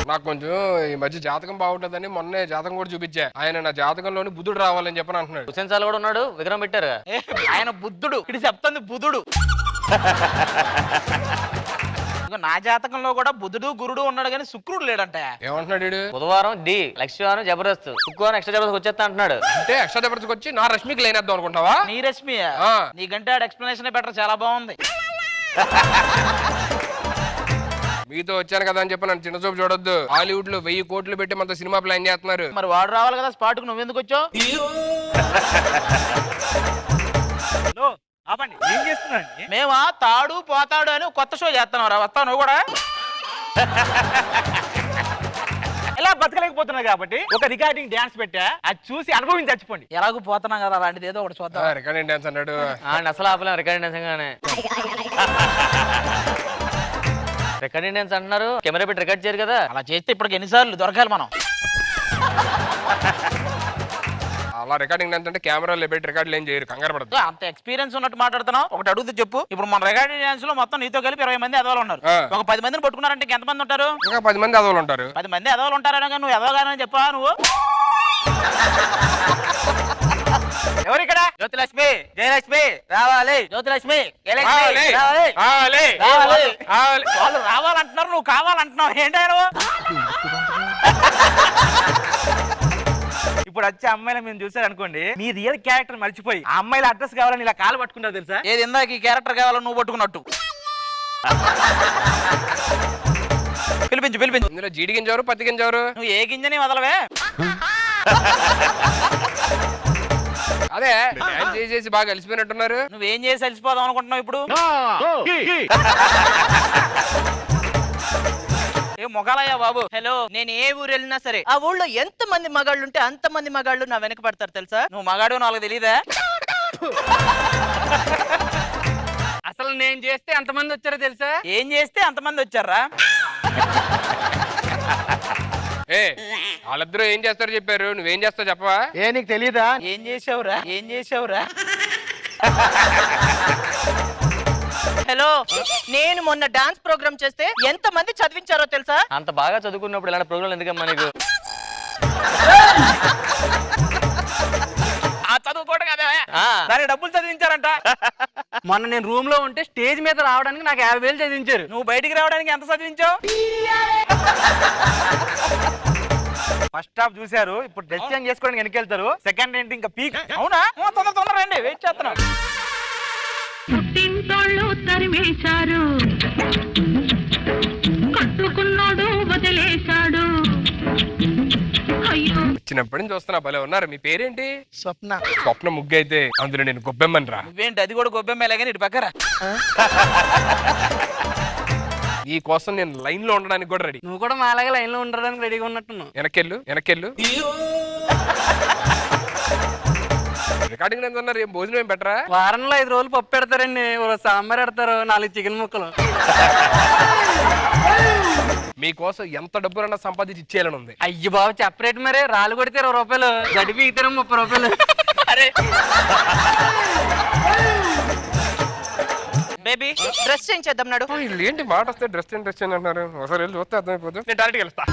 నాకు కొంచెం ఈ మధ్య జాతకం బాగుంటుందని మొన్నే జాతకం కూడా చూపించా. ఆయన నా జాతకంలోని బుద్ధుడు రావాలని చెప్పని అంటున్నాడు. హుసేన్ సార్ కూడా ఉన్నాడు, విగ్రహం పెట్టారు. ఆయన బుద్ధుడు, ఇది చెప్తుంది బుధుడు. ఇదిగో నా జాతకంలో కూడా బుధుడు గురుడు ఉన్నాడు కానీ శుక్రుడు లేడంట. ఏమంటున్నాడు వీడు? బుధవారం డి, లక్ష్మీవారం జబర్దస్త్, శుక్రవారం ఎక్స్ట్రా జబర్దస్త్ వచ్చేస్తా అంటున్నాడు. అంటే ఎక్స్ట్రా జబర్దస్త్ వచ్చి నా రష్మికి లేనేద్దాం అనుకుంటావా? నీ రశ్మి ఆ. నీకంటే ఆడ ఎక్స్ప్లెనేషన్ బెటర్, చాలా బాగుంది. మీతో వచ్చాను కదా అని చెప్పి నన్ను చిన్న చూపు చూడొద్దు. హాలీవుడ్ లో 1000 కోట్లు పెట్టి మనతో సినిమా ప్లాన్ చేస్తున్నారు. మరి వాడు రావాలి కదా స్పాట్ కు, నువ్వెందుకు వచ్చావు? ఏం చేస్తున్నారండి? మేమా తాడు పోతాడు అని కొత్త షో చేస్తున్నావు రా, వస్తావు నువ్వు కూడా? ఎలా బతకలేకపోతున్నారు కాబట్టి ఒక రికార్డింగ్ డాన్స్ పెట్టా, అది చూసి అనుభవించి చచ్చిపోండి. ఎలాగూ పోతున్నాం కదా, అలాంటిది ఏదో ఒకటి చూద్దాం. రికార్డింగ్ డాన్స్ అన్నాడు. అసలు ఆపలేం రికార్డింగ్ డాన్స్ గానే. రికార్డింగ్ డాన్స్ అంటున్నారు, కెమెరా పెట్టి రికార్డ్ చేయరు కదా. అలా చేస్తే ఇప్పటికి ఎన్నిసార్లు దొరకాలి మనం? అలా రికార్డింగ్ డాన్స్ అంటే కెమెరాలో పెట్టి రికార్డులు ఏం చేయరు, కంగారు పడదు. అంత ఎక్స్పీరియన్స్ ఉన్నట్టు మాట్లాడుతున్నావు. ఒకటి అడుగుతూ చెప్పు, ఇప్పుడు మన రికార్డింగ్ డాన్స్ లో మొత్తం నీతో కలిపి 20 మంది ఎదవాళ్ళు ఉన్నారు. ఒక 10 మందిని పట్టుకున్నారంటే ఎంత మంది ఉంటారు? ఇంకా 10 మంది అదవులు ఉంటారు. 10 మంది ఎదవాళ్ళు ఉంటారనగా నువ్వు ఎదవగానని చెప్పా నువ్వు? ఎవరు ఇక్కడ? జ్యోతిలక్ష్మి, జయలక్ష్మి రావాలి. జ్యోతిలక్ష్మి, జయలక్ష్మి రావాలి. వాళ్ళు రావాలంటున్నారు, నువ్వు కావాలంటున్నావు. ఏంటో నువ్వు? ఇప్పుడు వచ్చే అమ్మాయిలు మేము చూసారు అనుకోండి, మీ రియల్ క్యారెక్టర్ మర్చిపోయి ఆ అమ్మాయిల అడ్రస్ కావాలని ఇలా కాలు పట్టుకుంటారు తెలుసా? ఏది ఇందాక ఈ క్యారెక్టర్ కావాలని నువ్వు పట్టుకున్నట్టు. పిలిపించు. ఇందులో జీడి గింజారు, పత్తి గింజారు. నువ్వు ఏ గింజని వదలవే. అదే డాన్స్ చేసి బాగా కలిసిపోయినట్టున్నారు. నువ్వేం చేసి అలసిపోదాం అనుకుంటున్నావు ఇప్పుడు? ఏ మొగాలయ్యా బాబు. హలో, నేను ఏ ఊరు వెళ్ళినా సరే ఆ ఊళ్ళో ఎంత మంది మగాళ్ళు ఉంటే అంత మంది మగాళ్ళు నా వెనక పడతారు తెలుసా? నువ్వు మగాడు నాకు తెలీదా? అసలు నేను చేస్తే ఎంతమంది వచ్చారో తెలుసా? ఏం చేస్తే అంతమంది వచ్చారా? వాళ్ళిద్దరూ ఏం చేస్తారో చెప్పారు, నువ్వేం చేస్తావు చెప్పవా? నీకు తెలీదా? ఏం చేసావురా? హలో, నేను మొన్న డాన్స్ ప్రోగ్రామ్ చేస్తే ఎంత మంది చదివించారో తెలుసా? అంత బాగా చదువుకున్నప్పుడు ఇలాంటి ప్రోగ్రాం ఎందుకమ్మా నీకు? చదువుకోవడం కదా, దానికి డబ్బులు చదివించారంట. మొన్న నేను రూమ్ లో ఉంటే స్టేజ్ మీద రావడానికి నాకు 50,000 చదివించారు. నువ్వు బయటికి రావడానికి ఎంత చదివించావు? ఫస్ట్ హాఫ్ చూసారు, ఇప్పుడు డ్రెస్ చేంజ్ చేసుకోవడానికి వెనకెళ్తారు. సెకండ్ ఏంటి ఇంకా పీక్. అవునా? తొందర రండి, వెయిట్ చేస్తున్నాం. పుట్టింటోళ్ళు తరిమేశారు, కట్టుకున్నాడు వదిలేశాడు. అయ్యో, చిన్నప్పటి నుంచి చూస్తున్నా, భలే ఉన్నారు. మీ పేరేంటి? స్వప్న. స్వప్న ముగ్గు అయితే అందులో నేను గొబ్బెమ్మని రా. నువ్వేంటి అది కూడా గొబ్బెమ్మేలే కానీ ఇటు పక్కరా. ఈ కోసం నేను లైన్ లో ఉండడానికి కూడా రెడీ. నువ్వు కూడా మా అలాగే లైన్ లో ఉండడానికి రెడీగా ఉన్నట్టున్నావు. వెనకెళ్ళు. రికార్డింగ్ ఎంత ఉన్నారు? ఏం భోజనం ఏం పెట్టరా? వారంలో 5 రోజులు పప్పు పెడతారండి, సాంబార్ పెడతారు, 4 చికెన్ ముక్కలు. మీకోసం ఎంత డబ్బులన్నా సంపాదించి ఇచ్చేయాలని ఉంది. అయ్యి బాబు చెప్పరేట్ మరి, రాళ్ళు కొడితే 20 రూపాయలు, గడిపి ఇతరం 30 రూపాయలు. అరే బేబీ, డ్రెస్ చేంజ్ చేద్దాం నాడు. వీళ్ళు ఏంటి మాట వస్తే డ్రెస్ అంటున్నారు? ఒకసారి వెళ్ళి చూస్తే అర్థమైపోతుంది. నేను డైరెక్ట్గా వెళ్తా.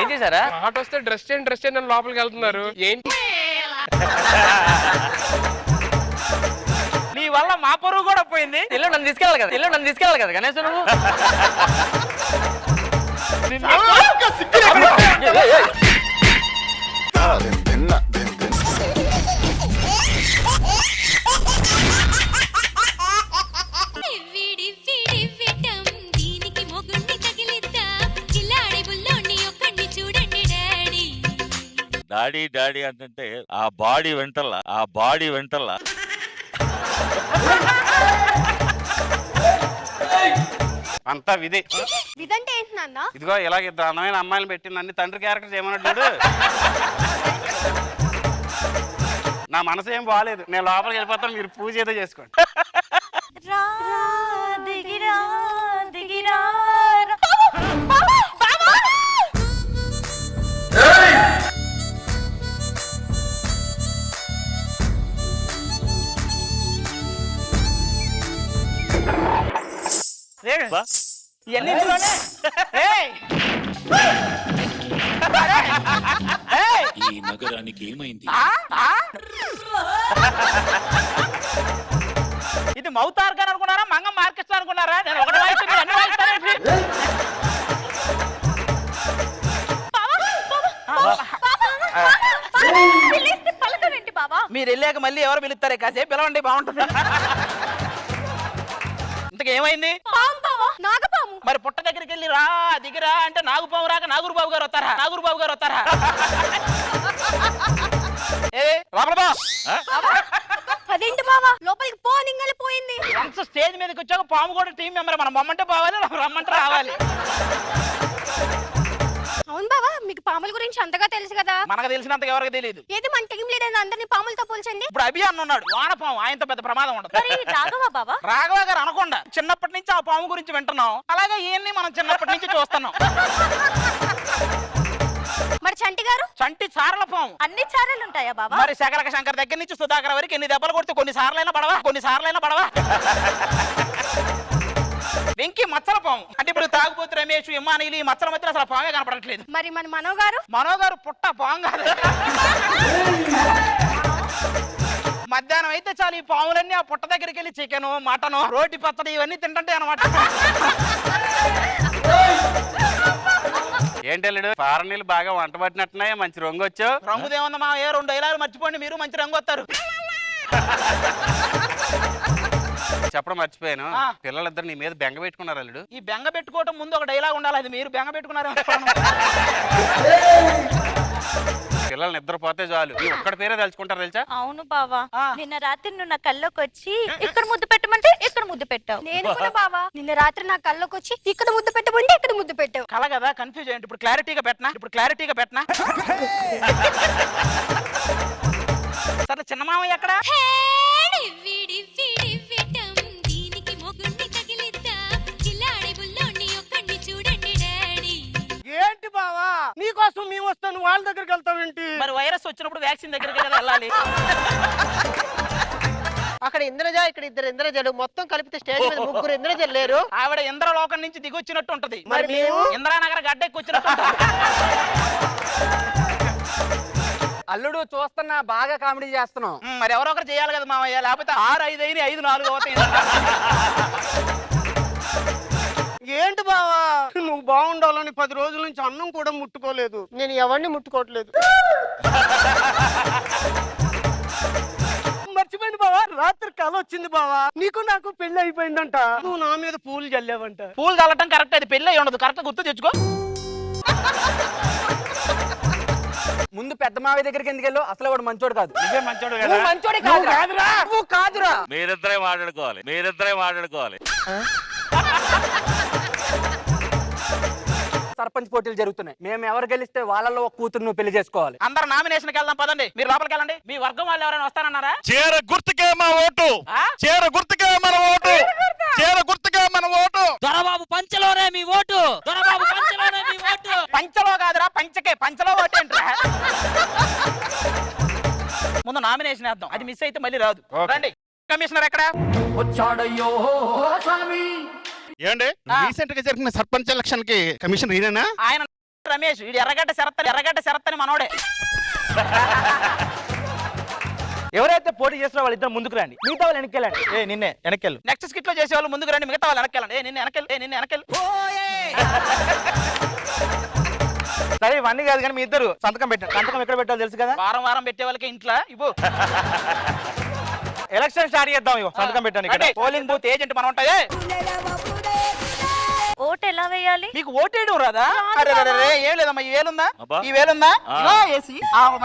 ఏం చేశారా? మాట వస్తే డ్రెస్ చేయండి అని లోపలికి వెళ్తున్నారు. ఏంటి నీ వల్ల మా పరువు కూడా పోయింది. ఇల్లు నన్ను తీసుకెళ్ళాలి కదా కనీసం నువ్వు. డాడీ అంటే ఆ బాడీ వెంటల్లా అంతా విధి. ఇదంటే ఏంటి నాన్న? ఇదిగో ఇలాగ ఇద్దరు అందమైన అమ్మాయిలు పెట్టింది, అన్ని తండ్రి క్యారెక్టర్ చేయమన్నాడు. నా మనసు ఏం బాగాలేదు, నేను లోపలికి వెళ్ళిపోతాను, మీరు పూజ ఏదో చేసుకోండి. ఇవన్నీ ఏయ్! ఈ నగరానికి ఏమైంది? ఆ? ఆ? ఇది మౌత్ ఆర్గాన్ అనుకున్నారా మంగం మార్కెట్ అనుకున్నారా? నేను ఒకటి వాయిస్తే మీరు అన్ని వాయిస్తారేంటి? పిలిస్తే పలకవేంటి బావా? మీరు వెళ్ళాక మళ్ళీ ఎవరు పిలుస్తారే కాసేపు పిలవండి బాగుంటుంది. ఇంతకేమైంది? పాము బావా, నాగపాము. మరి పుట్ట దగ్గరికి వెళ్ళి రా దిగిరా అంటే నాగుపాము రాక నాగూరు బాబు గారు వస్తారా? నాగూరు బాబు గారు వస్తారా? ఏ లోపల బా. అదేంటి బావా, లోపలికి పో నింగలి పోయింది. వన్స్ స్టేజ్ మీదకి వచ్చాక పాము కూడా టీం మెంబర్. మనం బొమ్మంటే పోవాలి, రమ్మంటే రావాలి. అవును బావా, మీకు పాముల గురించి అంతగా తెలుసు కదా. మనకు తెలిసినంతగా ఎవరికి తెలియదు. ఏది మన టీం లీడర్ అందరినీ పాములతో పోల్చండి. ఇప్పుడు అభి అన్న ఉన్నాడు, వానపాము, ఆయనతో పెద్ద ప్రమాదం ఉండదు. మరి రాఘవా బావా? రాఘవ గారు అనకుండా చిన్నప్పటి నుంచి ఆ పాము గురించి వింటున్నాం, అలాగే ఈయన్ని మనం చిన్నప్పటి నుంచి చూస్తున్నాం. మరి చంటి గారు? చంటి చారల పాము. అన్ని చారలు ఉంటాయా బావా? మరి శకరక శంకర్ దగ్గర నుంచి సుధాకర్ వరకు ఎన్ని దెబ్బలు కొడితే కొన్ని సార్లైనా పడవా. వెంకి మచ్చల పాము. అంటే ఇప్పుడు తాగుబోతు రమేష్ ఇమ్మానీలు ఈ మచ్చల మధ్య అసలు పామే కనపడట్లేదు. మరి మన మనో గారు? మనో గారు పుట్ట పాము కాదు. మధ్యాహ్నం అయితే చాలు ఈ పాములన్నీ ఆ పుట్ట దగ్గరికి వెళ్ళి చికెన్ మటన్ రోటి పచ్చడి ఇవన్నీ తింటుంటాయి అన్నమాట. ఏంటల్లుడు పార నీళ్ళు బాగా వంట పట్టినట్టున్నాయా? మంచి రంగు వచ్చావు. రంగుదేమన్నా మా ఏ 2 డైలాగులు మర్చిపోండి, మీరు మంచి రంగు వస్తారు. చెప్పడం మర్చిపోయాను, ఆ. పిల్లలిద్దరు నీ మీద బెంగ పెట్టుకున్నారు అల్లుడు. ఈ బెంగ పెట్టుకోవటం ముందు ఒక డైలాగ్ ఉండాలి, అది మీరు బెంగ పెట్టుకున్నారు. పిల్లలు నిద్రపోతే చాలు ఈ ఒక్కడి పేరే తలుచుకుంటారు తెలుసా? అవును బావా, ఆ. నిన్న రాత్రి నువ్వు నా కల్లోకి వచ్చి ఇక్కడ ముద్దు పెట్టమంటే ఇక్కడ ముద్దు పెట్టావు. నేను కూడా బావా, నిన్న రాత్రి నా కల్లోకి వచ్చి ఇక్కడ ముద్దు పెట్టమంటే ఇక్కడ ముద్దు పెట్టావు. కల కదా, కన్ఫ్యూజ్ అయ్యండి. ఇప్పుడు క్లారిటీగా పెట్టనా? సరే చిన్న మామయ్య ఎక్కడ? ఏంటి బావా, నీకోసం మేము వస్తాను వాళ్ళ దగ్గరికి వెళ్తావేంటి? మరి వైరస్ వచ్చినప్పుడు వ్యాక్సిన్ దగ్గరికి కదా వెళ్ళాలి. అక్కడ ఇంద్రజ, ఇక్కడ ఇద్దరు ఇంద్రజలు, మొత్తం కలిపితే స్టేజ్ మీద 3 ఇంద్రజలు లేరు. ఆవిడ ఇంద్రలోకం నుంచి దిగొచ్చినట్టు ఉంటది. మరి మేము ఇంద్రానగర్ గడ్డెక్కి వచ్చినట్టు ఉంటది. అల్లుడు చూస్తున్నా బాగా కామెడీ చేస్తున్నావు. మరి ఎవరో ఒకరు చేయాలి కదా మామయ్య, లేకపోతే 6, 5 అయినా 5, 4 అవుతాయి. ఏంటి బావా, నువ్వు బాగుండాలని 10 రోజుల నుంచి అన్నం కూడా ముట్టుకోలేదు. నేను ఎవరిని ముట్టుకోవట్లేదు. మర్చిపోయింది బావా, రాత్రి కల వచ్చింది బావా, నీకు నాకు పెళ్లి అయిపోయిందంట. నువ్వు నా మీద పూలు చల్లావంట. పూలు చల్లటం కరెక్ట్, అది పెళ్ళి ఉండదు. కరెక్ట్ గుర్తు తెచ్చుకో. ముందు పెద్ద మావయ్య దగ్గరికి ఎందుకు వెళ్ళు? అసలు వాడు మంచోడు కాదు. నువ్వే మంచోడు కదా. నువ్వు మంచోడే కాదురా. నువ్వు కాదురా. మీరిద్దరే మాట్లాడుకోవాలి. సర్పంచ్ పోటీలు జరుగుతున్నాయి. మేము ఎవరు గెలిస్తే వాళ్ళలో ఒక కూతురు నువ్వు పెళ్లి చేసుకోవాలి. అందరు నామినేషన్కి వెళ్దాం పదండి. మీరు లోపలికి వెళ్ళండి. మీ వర్గం వాళ్ళు ఎవరైనా వస్తారన్నారా? చీర గుర్తుకే మా ఓటు. చీర గుర్తుకే మన ఓటు. చీర గుర్తుకే మన ఓటు. దొరబాబు పంచలోనే మీ ఓటు. పంచలో కాదురా, పంచలో ఓటు ఏంట్రా? ముందు నామినేషన్ వేద్దాం, అది మిస్ అయితే మళ్ళీ రాదు. రండి. కమిషనర్ ఎక్కడ? వచ్చాడయ్యో స్వామి. ఏండి రీసెంట్ గా జరిగిన సర్పంచ్ ఎలక్షన్ కి కమిషన్ ఈయనేనా? ఆయన రమేష్, వీడు ఎర్రగడ్డ శరత్ అని మనోడే. ఎవరైతే పోటీ చేస్తారో వాళ్ళిద్దరు ముందుకు రండి, మిగతా వాళ్ళు వెనక్కి నిన్నే వెనక్కెళ్ళు. నెక్స్ట్ స్కిట్ లో చేసే వాళ్ళు ముందుకు రండి, మిగతా వాళ్ళు వెనక్కి నిన్ను వెనకెళ్ళు. సరే ఇవన్నీ కాదు కానీ మీ ఇద్దరు సంతకం పెట్టండి. సంతకం ఎక్కడ పెట్టాలో తెలుసు కదా? వారం పెట్టే వాళ్ళకి ఇంట్లో ఇవ్వు. ఎలక్షన్ స్టార్ట్ చేద్దాం. ఇవ్వ సంతకం పెట్టండి. ఇక్కడ పోలింగ్ బూత్ ఏజెంట్ మనం ఉంటాయి. ఓటు ఎలా వేయాలి? మీకు ఓటేయడం రాదా? అరే ఏం లేదమ్మా, ఈ వేలుందా? ఇలా వేసి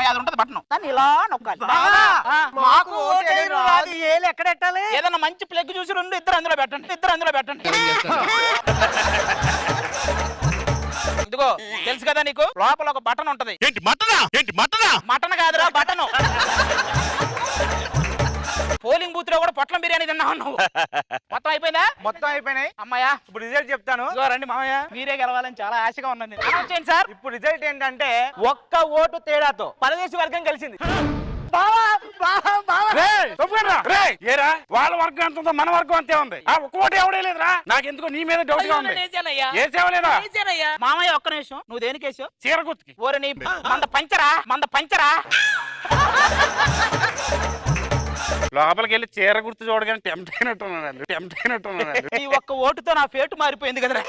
అది ఉంటది బటన్, దాన్ని ఇలా నొక్కాలి. మాకు ఓటేయడం రాదు. ఏలు ఎక్కడ పెట్టాలి? ఏదన్నా మంచి ప్లగ్ చూసి ఇద్దరు అందులో పెట్టండి. ఇదిగో తెలుసు కదా నీకు, లోపల ఒక బటన్ ఉంటది. ఏంటి మటనా? మటన్ కాదురా, బటన్. పోలింగ్ బూత్ లో కూడా పొట్లం బిర్యానీ తిన్నావు నువ్వు. మొత్తం అయిపోయిందా? మొత్తం అయిపోయినాయి. అమ్మాయ్యా, ఇప్పుడు రిజల్ట్ చెప్తాను. ఇదిగో రండి మామయ్య, మీరే గెలవాలని చాలా ఆశగా ఉన్నాను నేను. అనౌన్స్ చేయండి సార్. ఇప్పుడు రిజల్ట్ ఏంటంటే ఒక్క ఓటు తేడాతో పరదేశీ వర్గం కలిసింది. ఏరా వాళ్ళ వర్గం ఎంత ఉందో మన వర్గం అంతే ఉంది. ఆ ఒక్కోటి ఎవడే లేదురా. నాకెందుకో నీ మీద డౌట్ గా ఉంది. ఏ సేవలేదా మామయ్య ఒక్క నిమిషం, నువ్వు దేనికేసావు? చీర గుర్తుకి. ఓరే నీ మంద పంచరా లోపలికి వెళ్ళి చీర గుర్తు చూడగానే టెంప్ట్ అయినట్టున్నాను. ఈ ఒక్క ఓటుతో నా ఫేటు మారిపోయింది కదరా.